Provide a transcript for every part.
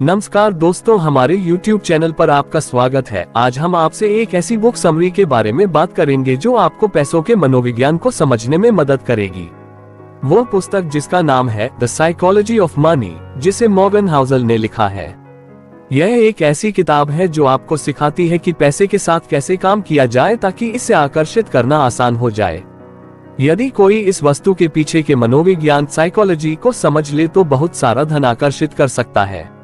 नमस्कार दोस्तों, हमारे YouTube चैनल पर आपका स्वागत है। आज हम आपसे एक ऐसी बुक समरी के बारे में बात करेंगे जो आपको पैसों के मनोविज्ञान को समझने में मदद करेगी। वो पुस्तक जिसका नाम है द साइकोलॉजी ऑफ मनी, जिसे मॉर्गन हाउसल ने लिखा है। यह एक ऐसी किताब है जो आपको सिखाती है कि पैसे के साथ कैसे काम किया जाए ताकि इसे आकर्षित करना आसान हो जाए। यदि कोई इस वस्तु के पीछे के मनोविज्ञान साइकोलॉजी को समझ ले तो बहुत सारा धन आकर्षित कर सकता है।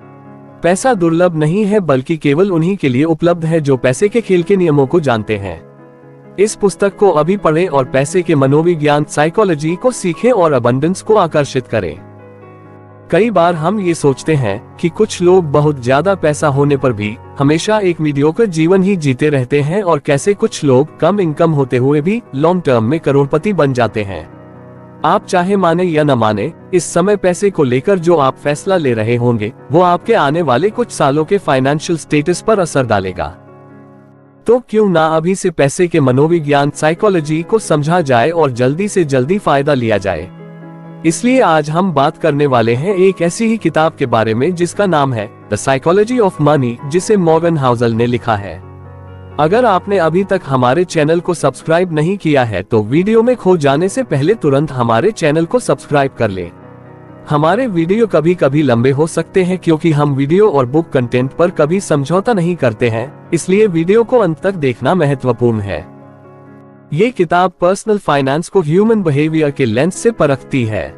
पैसा दुर्लभ नहीं है, बल्कि केवल उन्हीं के लिए उपलब्ध है जो पैसे के खेल के नियमों को जानते हैं। इस पुस्तक को अभी पढ़ें और पैसे के मनोविज्ञान साइकोलॉजी को सीखें और अबंडेंस को आकर्षित करें। कई बार हम ये सोचते हैं कि कुछ लोग बहुत ज्यादा पैसा होने पर भी हमेशा एक मीडियोकर जीवन ही जीते रहते हैं, और कैसे कुछ लोग कम इनकम होते हुए भी लॉन्ग टर्म में करोड़पति बन जाते हैं। आप चाहे माने या न माने, इस समय पैसे को लेकर जो आप फैसला ले रहे होंगे वो आपके आने वाले कुछ सालों के फाइनेंशियल स्टेटस पर असर डालेगा। तो क्यों ना अभी से पैसे के मनोविज्ञान साइकोलॉजी को समझा जाए और जल्दी से जल्दी फायदा लिया जाए। इसलिए आज हम बात करने वाले हैं एक ऐसी ही किताब के बारे में जिसका नाम है द साइकोलॉजी ऑफ मनी, जिसे मॉर्गन हाउसल ने लिखा है। अगर आपने अभी तक हमारे चैनल को सब्सक्राइब नहीं किया है तो वीडियो में खो जाने से पहले तुरंत हमारे चैनल को सब्सक्राइब कर लें। हमारे वीडियो कभी कभी लंबे हो सकते हैं क्योंकि हम वीडियो और बुक कंटेंट पर कभी समझौता नहीं करते हैं, इसलिए वीडियो को अंत तक देखना महत्वपूर्ण है। ये किताब पर्सनल फाइनेंस को ह्यूमन बिहेवियर के लेंस से परखती है।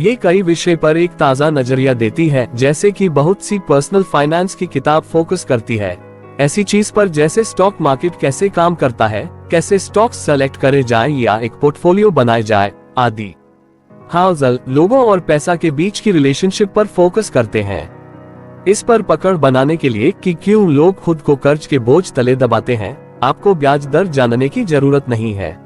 ये कई विषय पर एक ताज़ा नजरिया देती है, जैसे कि बहुत सी पर्सनल फाइनेंस की किताब फोकस करती है ऐसी चीज पर जैसे स्टॉक मार्केट कैसे काम करता है, कैसे स्टॉक्स सेलेक्ट करे जाए या एक पोर्टफोलियो बनाए जाए आदि। हाउसल लोगों और पैसा के बीच की रिलेशनशिप पर फोकस करते हैं। इस पर पकड़ बनाने के लिए कि क्यों लोग खुद को कर्ज के बोझ तले दबाते हैं, आपको ब्याज दर जानने की जरूरत नहीं है।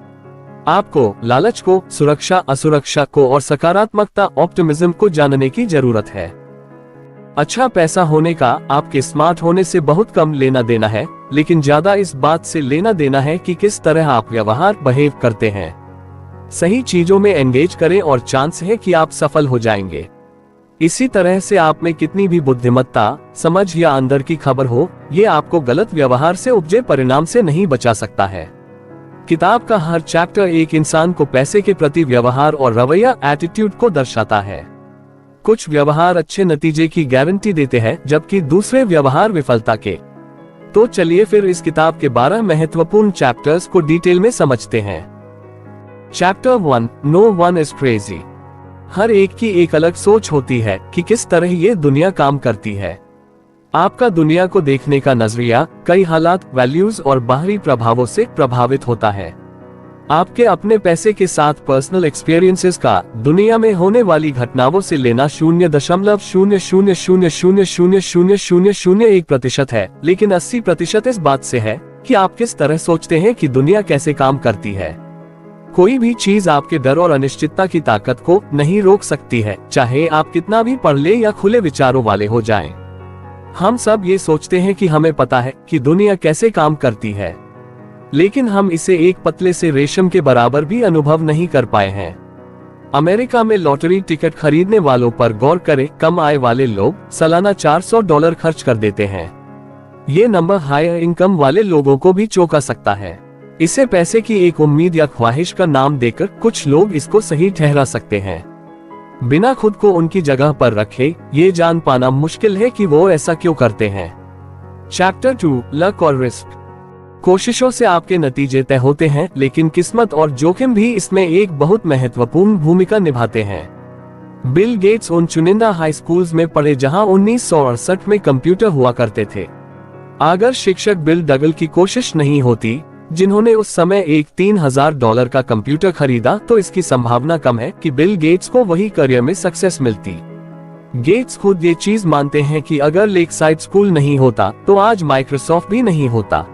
आपको लालच को, सुरक्षा असुरक्षा को और सकारात्मकता ऑप्टिमिज्म को जानने की जरूरत है। अच्छा पैसा होने का आपके स्मार्ट होने से बहुत कम लेना देना है, लेकिन ज्यादा इस बात से लेना देना है कि किस तरह आप व्यवहार बिहेव करते हैं। सही चीजों में एंगेज करें और चांस है कि आप सफल हो जाएंगे। इसी तरह से आप में कितनी भी बुद्धिमत्ता, समझ या अंदर की खबर हो, ये आपको गलत व्यवहार से उपजे परिणाम से नहीं बचा सकता है। किताब का हर चैप्टर एक इंसान को पैसे के प्रति व्यवहार और रवैया एटीट्यूड को दर्शाता है। कुछ व्यवहार अच्छे नतीजे की गारंटी देते हैं, जबकि दूसरे व्यवहार विफलता के। तो चलिए फिर इस किताब के 12 महत्वपूर्ण चैप्टर्स को डिटेल में समझते हैं। Chapter 1, no one is crazy. हर एक की एक अलग सोच होती है कि किस तरह ये दुनिया काम करती है। आपका दुनिया को देखने का नजरिया कई हालात, वैल्यूज और बाहरी प्रभावों से प्रभावित होता है। आपके अपने पैसे के साथ पर्सनल एक्सपीरियंसेस का दुनिया में होने वाली घटनाओं से लेना 0.00000001% है, लेकिन 80% इस बात से है कि आप किस तरह सोचते हैं कि दुनिया कैसे काम करती है। कोई भी चीज आपके डर और अनिश्चितता की ताकत को नहीं रोक सकती है, चाहे आप कितना भी पढ़ ले या खुले विचारों वाले हो जाएं। हम सब ये सोचते हैं कि हमें पता है कि दुनिया कैसे काम करती है, लेकिन हम इसे एक पतले से रेशम के बराबर भी अनुभव नहीं कर पाए हैं। अमेरिका में लॉटरी टिकट खरीदने वालों पर गौर करें। कम आय वाले लोग सालाना $400 खर्च कर देते हैं। ये नंबर हाई इनकम वाले लोगों को भी चौंका सकता है। इसे पैसे की एक उम्मीद या ख्वाहिश का नाम देकर कुछ लोग इसको सही ठहरा सकते हैं। बिना खुद को उनकी जगह पर रखे ये जान पाना मुश्किल है कि वो ऐसा क्यों करते हैं। चैप्टर 2, लक और रिस्क। कोशिशों से आपके नतीजे तय होते हैं, लेकिन किस्मत और जोखिम भी इसमें एक बहुत महत्वपूर्ण भूमिका निभाते हैं। बिल गेट्स उन चुनिंदा हाई स्कूल्स में पढ़े जहां 1968 में कंप्यूटर हुआ करते थे। अगर शिक्षक बिल डगल की कोशिश नहीं होती, जिन्होंने उस समय एक $3000 का कंप्यूटर खरीदा, तो इसकी संभावना कम है कि बिल गेट्स को वही करियर में सक्सेस मिलती। गेट्स खुद ये चीज मानते हैं कि अगर लेकसाइड स्कूल नहीं होता तो आज माइक्रोसॉफ्ट भी नहीं होता।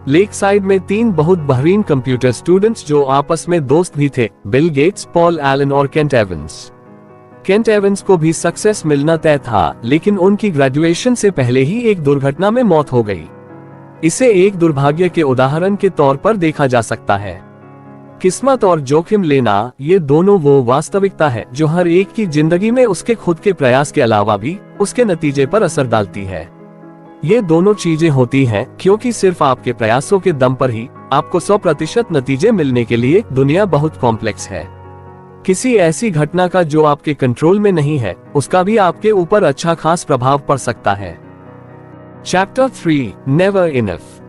लेकसाइड में 3 बहुत बेहतरीन कंप्यूटर स्टूडेंट्स जो आपस में दोस्त भी थे, बिल गेट्स, पॉल एलन और केंट एवंस। केंट एवंस को भी सक्सेस मिलना तय था, लेकिन उनकी ग्रेजुएशन से पहले ही एक दुर्घटना में मौत हो गई। इसे एक दुर्भाग्य के उदाहरण के तौर पर देखा जा सकता है। किस्मत और जोखिम लेना, ये दोनों वो वास्तविकता है जो हर एक की जिंदगी में उसके खुद के प्रयास के अलावा भी उसके नतीजे पर असर डालती है। ये दोनों चीजें होती हैं क्योंकि सिर्फ आपके प्रयासों के दम पर ही आपको 100% नतीजे मिलने के लिए दुनिया बहुत कॉम्प्लेक्स है। किसी ऐसी घटना का जो आपके कंट्रोल में नहीं है, उसका भी आपके ऊपर अच्छा खास प्रभाव पड़ सकता है। Chapter 3, never enough.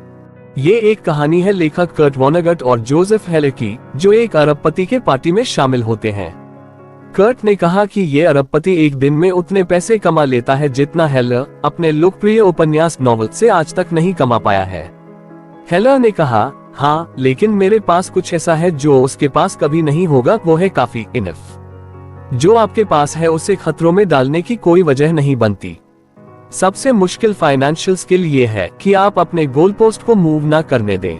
ये एक कहानी है लेखक कर्ट वोनेगट और जोसेफ हेलर की, जो एक अरबपति के पार्टी में शामिल होते हैं। कर्ट ने कहा कि ये अरबपति एक दिन में उतने पैसे कमा लेता है जितना हेलर अपने लोकप्रिय उपन्यास नॉवल से आज तक नहीं कमा पाया है। हेलर ने कहा, हाँ, लेकिन मेरे पास कुछ ऐसा है जो उसके पास कभी नहीं होगा, वो है काफी इनफ। जो आपके पास है उसे खतरों में डालने की कोई वजह नहीं बनती। सबसे मुश्किल फाइनेंशियल स्किल ये है कि आप अपने गोल पोस्ट को मूव ना करने दें।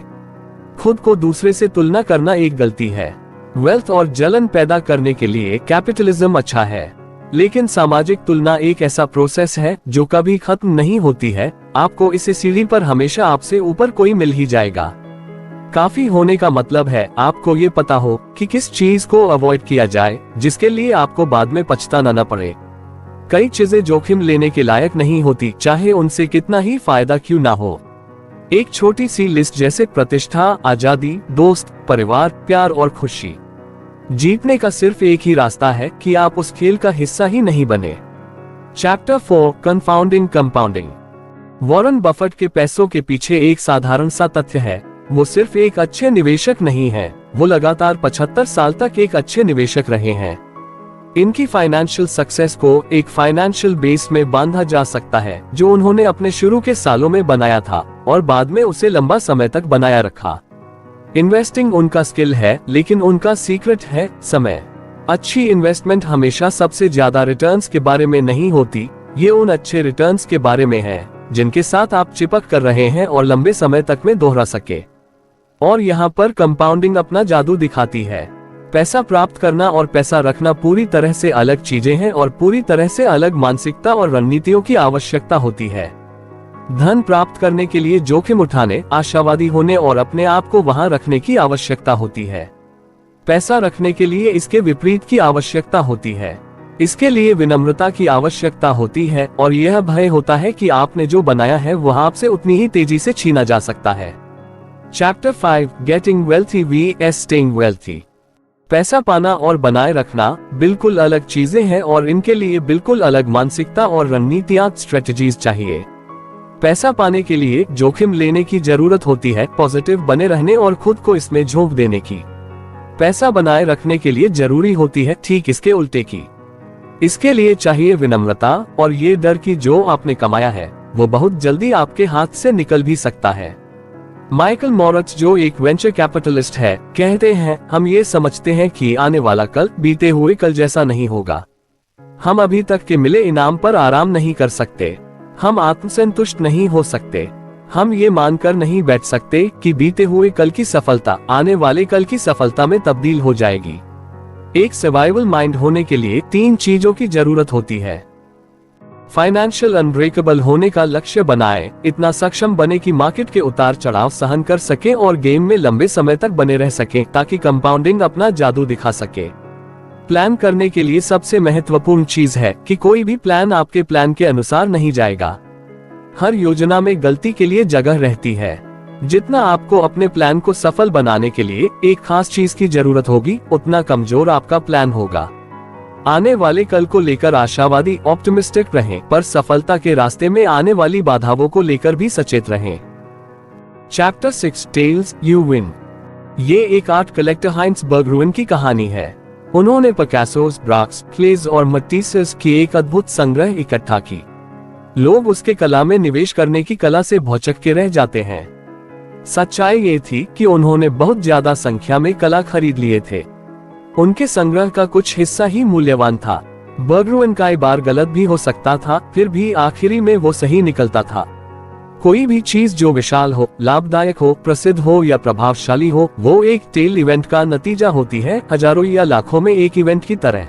खुद को दूसरे से तुलना करना एक गलती है। वेल्थ और जलन पैदा करने के लिए कैपिटलिज्म अच्छा है, लेकिन सामाजिक तुलना एक ऐसा प्रोसेस है जो कभी खत्म नहीं होती है। आपको इसे सीढ़ी पर हमेशा आपसे ऊपर कोई मिल ही जाएगा। काफी होने का मतलब है आपको ये पता हो कि किस चीज को अवॉइड किया जाए जिसके लिए आपको बाद में पछताना न पड़े। कई चीजें जोखिम लेने के लायक नहीं होती, चाहे उनसे कितना ही फायदा क्यों ना हो। एक छोटी सी लिस्ट जैसे प्रतिष्ठा, आजादी, दोस्त, परिवार, प्यार और खुशी। जीतने का सिर्फ एक ही रास्ता है कि आप उस खेल का हिस्सा ही नहीं बने। Chapter 4, confounding compounding. Warren Buffett के पैसों के पीछे एक साधारण सा तथ्य है, वो सिर्फ एक अच्छे निवेशक नहीं है, वो लगातार 75 साल तक एक अच्छे निवेशक रहे हैं। इनकी फाइनेंशियल सक्सेस को एक फाइनेंशियल बेस में बांधा जा सकता है जो उन्होंने अपने शुरू के सालों में बनाया था और बाद में उसे लंबा समय तक बनाया रखा। इन्वेस्टिंग उनका स्किल है, लेकिन उनका सीक्रेट है समय। अच्छी इन्वेस्टमेंट हमेशा सबसे ज्यादा रिटर्न्स के बारे में नहीं होती, ये उन अच्छे रिटर्न्स के बारे में है जिनके साथ आप चिपक कर रहे हैं और लंबे समय तक में दोहरा सके। और यहाँ पर कंपाउंडिंग अपना जादू दिखाती है। पैसा प्राप्त करना और पैसा रखना पूरी तरह से अलग चीजें हैं और पूरी तरह से अलग मानसिकता और रणनीतियों की आवश्यकता होती है। धन प्राप्त करने के लिए जोखिम उठाने, आशावादी होने और अपने आप को वहां रखने की आवश्यकता होती है। पैसा रखने के लिए इसके विपरीत की आवश्यकता होती है। इसके लिए विनम्रता की आवश्यकता होती है और यह भय होता है कि आपने जो बनाया है वह आपसे उतनी ही तेजी से छीना जा सकता है। Chapter 5, getting wealthy vs staying wealthy. पैसा पाना और बनाए रखना बिल्कुल अलग चीजें हैं और इनके लिए बिल्कुल अलग मानसिकता और रणनीतियां, स्ट्रेटजीज चाहिए। पैसा पाने के लिए जोखिम लेने की जरूरत होती है, पॉजिटिव बने रहने और खुद को इसमें झोंक देने की। पैसा बनाए रखने के लिए जरूरी होती है ठीक इसके उल्टे की। इसके लिए चाहिए विनम्रता और ये डर कि जो आपने कमाया है वो बहुत जल्दी आपके हाथ से निकल भी सकता है। माइकल मोरेट्ज, जो एक वेंचर कैपिटलिस्ट है, कहते हैं, हम ये समझते हैं कि आने वाला कल बीते हुए कल जैसा नहीं होगा। हम अभी तक के मिले इनाम पर आराम नहीं कर सकते। हम आत्मसंतुष्ट नहीं हो सकते। हम ये मानकर नहीं बैठ सकते कि बीते हुए कल की सफलता आने वाले कल की सफलता में तब्दील हो जाएगी। एक सर्वाइवल माइंड होने के लिए 3 चीजों की जरूरत होती है। फाइनेंशियल अनब्रेकेबल होने का लक्ष्य बनाएं, इतना सक्षम बने कि मार्केट के उतार चढ़ाव सहन कर सके और गेम में लंबे समय तक बने रह सके ताकि कंपाउंडिंग अपना जादू दिखा सके। प्लान करने के लिए सबसे महत्वपूर्ण चीज है कि कोई भी प्लान आपके प्लान के अनुसार नहीं जाएगा। हर योजना में गलती के लिए जगह रहती है। जितना आपको अपने प्लान को सफल बनाने के लिए एक खास चीज की जरूरत होगी, उतना कमजोर आपका प्लान होगा। आने वाले कल को लेकर आशावादी, ऑप्टिमिस्टिक रहें, पर सफलता के रास्ते में आने वाली बाधाओं को लेकर भी सचेत रहें। Chapter 6, tells you win. ये एक आर्ट कलेक्टर हाइंस बर्गरूइन की कहानी है। उन्होंने पिकासोस, ब्राक्स, क्लेज और मटीसेस की एक अद्भुत संग्रह इकट्ठा की। लोग उसके कला में निवेश करने की कला से भौचक के रह जाते हैं। सच्चाई ये थी कि उन्होंने बहुत ज्यादा संख्या में कला खरीद लिए थे। उनके संग्रह का कुछ हिस्सा ही मूल्यवान था। बर्गरूइन कई बार गलत भी हो सकता था, फिर भी आखिरी में वो सही निकलता था। कोई भी चीज जो विशाल हो, लाभदायक हो, प्रसिद्ध हो या प्रभावशाली हो, वो एक टेल इवेंट का नतीजा होती है, हजारों या लाखों में एक इवेंट की तरह।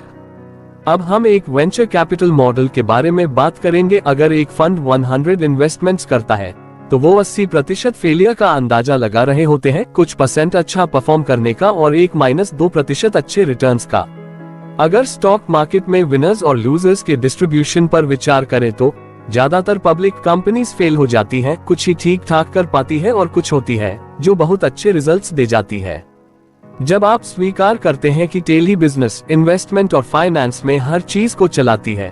अब हम एक वेंचर कैपिटल मॉडल के बारे में बात करेंगे। अगर एक फंड 100 इन्वेस्टमेंट्स करता है तो वो 80% फेलियर का अंदाजा लगा रहे होते हैं, कुछ % अच्छा परफॉर्म करने का और 1-2% अच्छे रिटर्न्स का। अगर स्टॉक मार्केट में विनर्स और लूजर्स के डिस्ट्रीब्यूशन पर विचार करें तो ज्यादातर पब्लिक कंपनीज फेल हो जाती हैं, कुछ ही ठीक ठाक कर पाती है और कुछ होती है जो बहुत अच्छे रिजल्ट्स दे जाती है। जब आप स्वीकार करते हैं कि टेल ही बिजनेस, इन्वेस्टमेंट और फाइनेंस में हर चीज को चलाती है,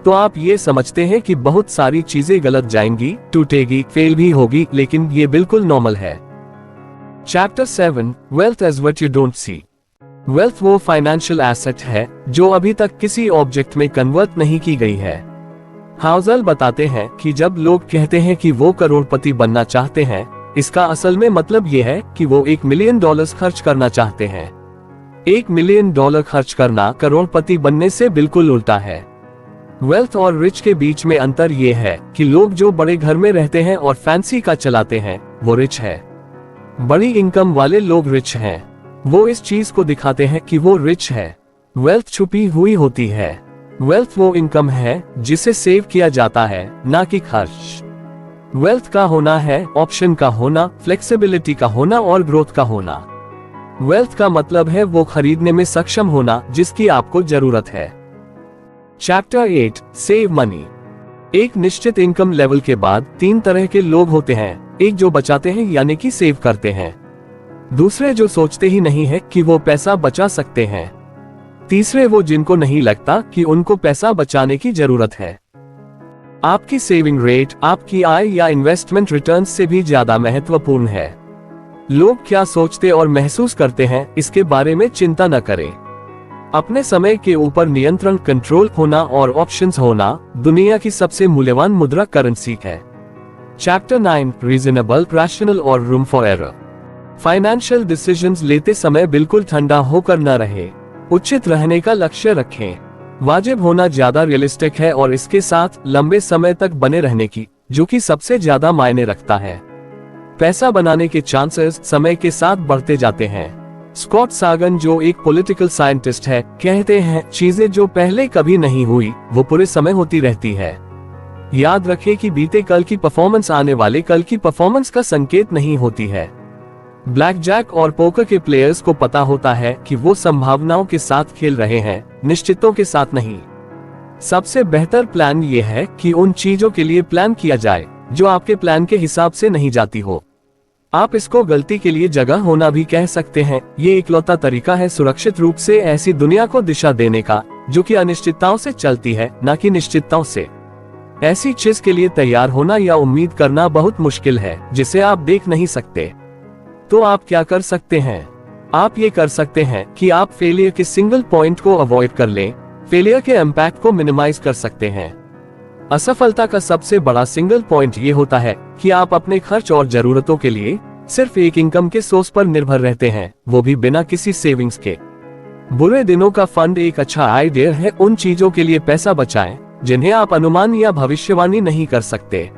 तो आप ये समझते हैं कि बहुत सारी चीजें गलत जाएंगी, टूटेगी, फेल भी होगी, लेकिन ये बिल्कुल नॉर्मल है। Chapter 7, wealth as what you don't see. Wealth वो फाइनेंशियल एसेट है जो अभी तक किसी ऑब्जेक्ट में कन्वर्ट नहीं की गई है। हाउजल बताते हैं कि जब लोग कहते हैं कि वो करोड़पति बनना चाहते हैं, इसका असल में मतलब ये है कि वो $1 मिलियन खर्च करना चाहते हैं। $1 मिलियन खर्च करना करोड़पति बनने से बिल्कुल उल्टा है। वेल्थ और रिच के बीच में अंतर ये है कि लोग जो बड़े घर में रहते हैं और फैंसी का चलाते हैं, वो रिच है। बड़ी इनकम वाले लोग रिच हैं। वो इस चीज को दिखाते हैं कि वो रिच है। वेल्थ छुपी हुई होती है। वेल्थ वो इनकम है जिसे सेव किया जाता है, ना कि खर्च। वेल्थ का होना है ऑप्शन का होना, फ्लेक्सिबिलिटी का होना और ग्रोथ का होना। वेल्थ का मतलब है वो खरीदने में सक्षम होना जिसकी आपको जरूरत है। Chapter 8, save money. एक निश्चित इनकम लेवल के बाद 3 तरह के लोग होते हैं। एक जो बचाते हैं यानी कि सेव करते हैं, दूसरे जो सोचते ही नहीं है कि वो पैसा बचा सकते हैं, तीसरे वो जिनको नहीं लगता कि उनको पैसा बचाने की जरूरत है। आपकी सेविंग रेट आपकी आय या इन्वेस्टमेंट रिटर्न्स से भी ज्यादा महत्वपूर्ण है। लोग क्या सोचते और महसूस करते हैं इसके बारे में चिंता न करें। अपने समय के ऊपर नियंत्रण, कंट्रोल होना और ऑप्शंस होना दुनिया की सबसे मूल्यवान मुद्रा करेंसी है। चैप्टर 9, रीजनेबल, रैशनल और room for error. Financial decisions लेते समय बिल्कुल ठंडा होकर न रहे, उचित रहने का लक्ष्य रखें। वाजिब होना ज्यादा रियलिस्टिक है और इसके साथ लंबे समय तक बने रहने की, जो कि सबसे ज्यादा मायने रखता है। पैसा बनाने के चांसेस समय के साथ बढ़ते जाते हैं। स्कॉट सागन, जो एक पॉलिटिकल साइंटिस्ट है, कहते हैं चीजें जो पहले कभी नहीं हुई वो पूरे समय होती रहती है। याद रखें कि बीते कल की परफॉर्मेंस आने वाले कल की परफॉर्मेंस का संकेत नहीं होती है। ब्लैक जैक और पोकर के प्लेयर्स को पता होता है कि वो संभावनाओं के साथ खेल रहे हैं, निश्चितों के साथ नहीं। सबसे बेहतर प्लान ये है कि उन चीजों के लिए प्लान किया जाए जो आपके प्लान के हिसाब से नहीं जाती हो। आप इसको गलती के लिए जगह होना भी कह सकते हैं। ये इकलौता तरीका है सुरक्षित रूप से ऐसी दुनिया को दिशा देने का जो कि अनिश्चितताओं से चलती है, न कि निश्चितताओं से। ऐसी चीज के लिए तैयार होना या उम्मीद करना बहुत मुश्किल है जिसे आप देख नहीं सकते। तो आप क्या कर सकते हैं? आप ये कर सकते हैं कि आप फेलियर के सिंगल पॉइंट को अवॉइड कर लें, फेलियर के इम्पैक्ट को मिनिमाइज कर सकते हैं। असफलता का सबसे बड़ा सिंगल पॉइंट ये होता है कि आप अपने खर्च और जरूरतों के लिए सिर्फ एक इनकम के सोर्स पर निर्भर रहते हैं, वो भी बिना किसी सेविंग्स के। बुरे दिनों का फंड एक अच्छा आइडिया है। उन चीजों के लिए पैसा बचाएं जिन्हें आप अनुमान या भविष्यवाणी नहीं कर सकते।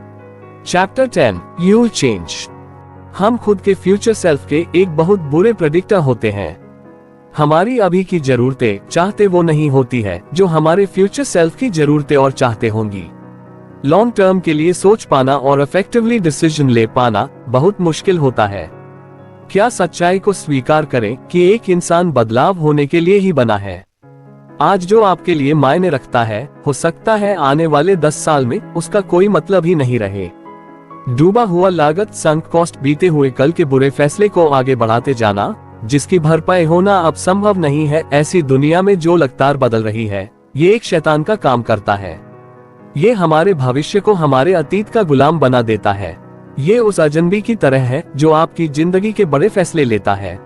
Chapter 10, you will change. हम खुद के फ्यूचर सेल्फ के एक बहुत बुरे प्रेडिक्टर होते हैं। हमारी अभी की जरूरतें चाहते वो नहीं होती है जो हमारे फ्यूचर सेल्फ की जरूरतें और चाहते होंगी। लॉन्ग टर्म के लिए सोच पाना और इफेक्टिवली डिसीजन ले पाना बहुत मुश्किल होता है। क्या सच्चाई को स्वीकार करें कि एक इंसान बदलाव होने के लिए ही बना है। आज जो आपके लिए मायने रखता है, हो सकता है आने वाले 10 साल में उसका कोई मतलब ही नहीं रहे। डूबा हुआ लागत, संक कॉस्ट, बीते हुए कल के बुरे फैसले को आगे बढ़ाते जाना जिसकी भरपाई होना अब संभव नहीं है। ऐसी दुनिया में जो लगातार बदल रही है, ये एक शैतान का काम करता है। ये हमारे भविष्य को हमारे अतीत का गुलाम बना देता है। ये उस अजनबी की तरह है जो आपकी जिंदगी के बड़े फैसले लेता है।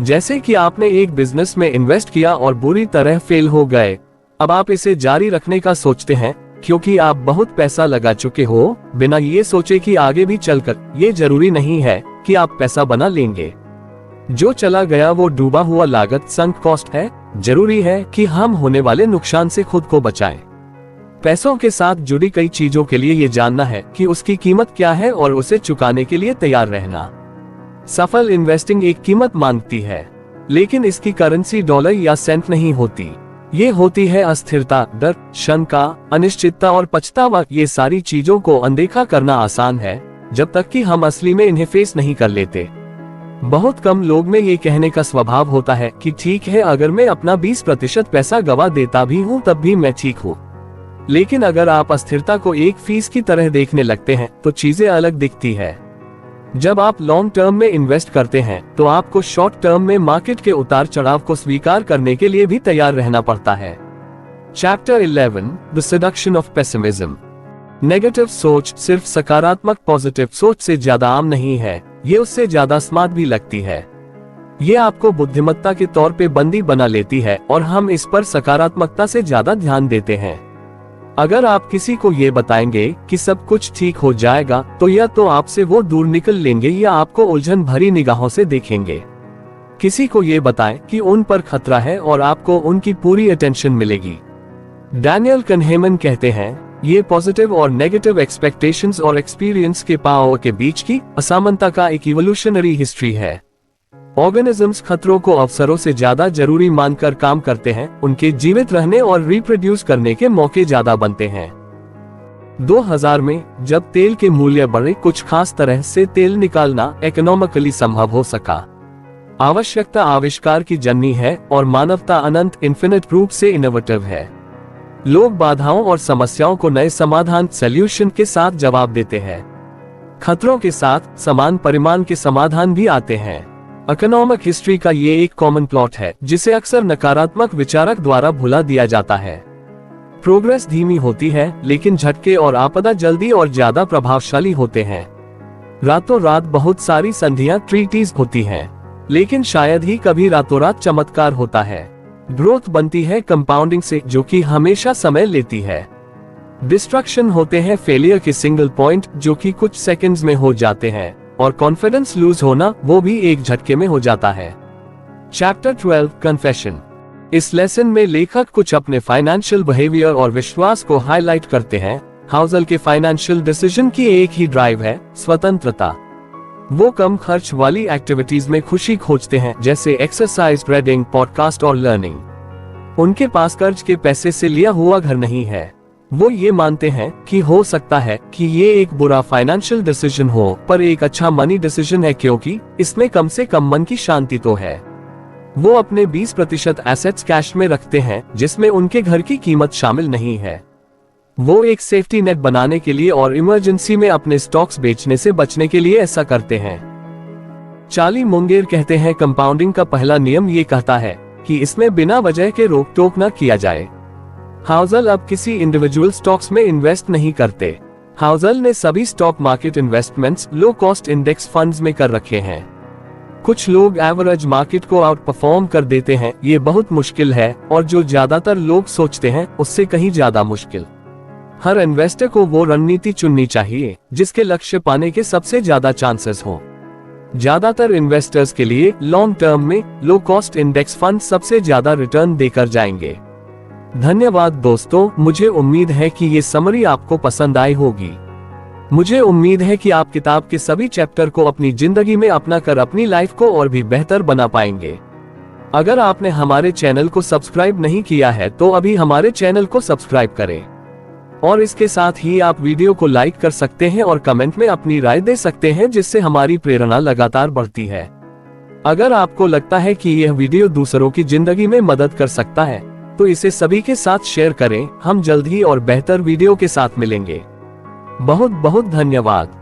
जैसे कि आपने एक बिजनेस में इन्वेस्ट किया और बुरी तरह फेल हो गए। अब आप इसे जारी रखने का सोचते हैं क्योंकि आप बहुत पैसा लगा चुके हो, बिना ये सोचे कि आगे भी चलकर ये जरूरी नहीं है कि आप पैसा बना लेंगे। जो चला गया वो डूबा हुआ लागत, संक कॉस्ट है। जरूरी है कि हम होने वाले नुकसान से खुद को बचाएं। पैसों के साथ जुड़ी कई चीजों के लिए ये जानना है कि उसकी कीमत क्या है और उसे चुकाने के लिए तैयार रहना। सफल इन्वेस्टिंग एक कीमत मांगती है, लेकिन इसकी करेंसी डॉलर या सेंट नहीं होती। ये होती है अस्थिरता, डर, शंका, अनिश्चितता और पछतावा। ये सारी चीजों को अनदेखा करना आसान है, जब तक कि हम असली में इन्हें फेस नहीं कर लेते। बहुत कम लोग में ये कहने का स्वभाव होता है कि ठीक है, अगर मैं अपना 20% पैसा गवा देता भी हूँ तब भी मैं ठीक हूँ। लेकिन अगर आप अस्थिरता को एक फीस की तरह देखने लगते हैं तो चीजें अलग दिखती है। जब आप लॉन्ग टर्म में इन्वेस्ट करते हैं तो आपको शॉर्ट टर्म में मार्केट के उतार चढ़ाव को स्वीकार करने के लिए भी तैयार रहना पड़ता है। Chapter 11, the seduction of pessimism. Negative सोच सिर्फ सकारात्मक पॉजिटिव सोच से ज्यादा आम नहीं है, ये उससे ज्यादा स्मार्ट भी लगती है। ये आपको बुद्धिमत्ता के तौर पे बंदी बना लेती है और हम इस पर सकारात्मकता से ज्यादा ध्यान देते हैं। अगर आप किसी को ये बताएंगे कि सब कुछ ठीक हो जाएगा तो या तो आपसे वो दूर निकल लेंगे या आपको उलझन भरी निगाहों से देखेंगे। किसी को ये बताएं कि उन पर खतरा है और आपको उनकी पूरी अटेंशन मिलेगी। डैनियल कन्हेमन कहते हैं, ये पॉजिटिव और नेगेटिव एक्सपेक्टेशंस और एक्सपीरियंस के पावर के बीच की असमानता का एक इवोल्यूशनरी हिस्ट्री है। ऑर्गेनिजम्स खतरों को अवसरों से ज्यादा जरूरी मानकर काम करते हैं, उनके जीवित रहने और रिप्रोड्यूस करने के मौके ज्यादा बनते हैं। 2000 में जब तेल के मूल्य बढ़े, कुछ खास तरह से तेल निकालना इकोनॉमिकली संभव हो सका। आवश्यकता आविष्कार की जननी है और मानवता अनंत इन्फिनिट रूप से इनोवेटिव है। लोग बाधाओं और समस्याओं को नए समाधान सॉल्यूशन के साथ जवाब देते हैं। खतरों के साथ समान परिमाण के समाधान भी आते हैं। इकोनॉमिक हिस्ट्री का ये एक कॉमन प्लॉट है जिसे अक्सर नकारात्मक विचारक द्वारा भुला दिया जाता है। प्रोग्रेस धीमी होती है लेकिन झटके और आपदा जल्दी और ज्यादा प्रभावशाली होते हैं। रातों रात बहुत सारी संधियां ट्रीटीज होती हैं, लेकिन शायद ही कभी रातों रात चमत्कार होता है। ग्रोथ बनती है कंपाउंडिंग से, जो कि हमेशा समय लेती है। डिस्ट्रक्शन होते हैं फेलियर के सिंगल पॉइंट, जो कि कुछ सेकंड्स में हो जाते हैं, और कॉन्फिडेंस लूज होना वो भी एक झटके में हो जाता है। Chapter 12, confession. इस लेसन में लेखक कुछ अपने फाइनेंशियल बिहेवियर और विश्वास को हाईलाइट करते हैं। हाउसल के फाइनेंशियल डिसीजन की एक ही ड्राइव है, स्वतंत्रता। वो कम खर्च वाली एक्टिविटीज में खुशी खोजते हैं, जैसे एक्सरसाइज, रीडिंग, पॉडकास्ट और लर्निंग। उनके पास कर्ज के पैसे से लिया हुआ घर नहीं है। वो ये मानते हैं कि हो सकता है कि ये एक बुरा फाइनेंशियल डिसीजन हो, पर एक अच्छा मनी डिसीजन है क्योंकि इसमें कम से कम मन की शांति तो है। वो अपने 20% एसेट्स कैश में रखते हैं, जिसमें उनके घर की कीमत शामिल नहीं है। वो एक सेफ्टी नेट बनाने के लिए और इमरजेंसी में अपने स्टॉक्स बेचने से बचने के लिए ऐसा करते हैं। चार्ली मुंगेर कहते हैं, कंपाउंडिंग का पहला नियम ये कहता है कि इसमें बिना वजह के रोक टोक न किया जाए। हाउसल अब किसी इंडिविजुअल स्टॉक्स में इन्वेस्ट नहीं करते। हाउसल ने सभी stock market investments low cost index funds में कर रखे हैं। कुछ लोग एवरेज मार्केट को आउट परफॉर्म कर देते हैं, ये बहुत मुश्किल है, और जो ज्यादातर लोग सोचते हैं उससे कहीं ज्यादा मुश्किल। हर इन्वेस्टर को वो रणनीति चुननी चाहिए जिसके लक्ष्य पाने के सबसे ज्यादा चांसेस हो। ज्यादातर इन्वेस्टर्स के लिए लॉन्ग टर्म में लो कॉस्ट इंडेक्स फंड सबसे ज्यादा रिटर्न देकर जाएंगे। धन्यवाद दोस्तों, मुझे उम्मीद है कि ये समरी आपको पसंद आई होगी। मुझे उम्मीद है कि आप किताब के सभी चैप्टर को अपनी जिंदगी में अपना कर अपनी लाइफ को और भी बेहतर बना पाएंगे। अगर आपने हमारे चैनल को सब्सक्राइब नहीं किया है तो अभी हमारे चैनल को सब्सक्राइब करें, और इसके साथ ही आप वीडियो को लाइक कर सकते हैं और कमेंट में अपनी राय दे सकते हैं, जिससे हमारी प्रेरणा लगातार बढ़ती है। अगर आपको लगता है कि यह वीडियो दूसरों की जिंदगी में मदद कर सकता है तो इसे सभी के साथ शेयर करें। हम जल्द ही और बेहतर वीडियो के साथ मिलेंगे। बहुत बहुत धन्यवाद।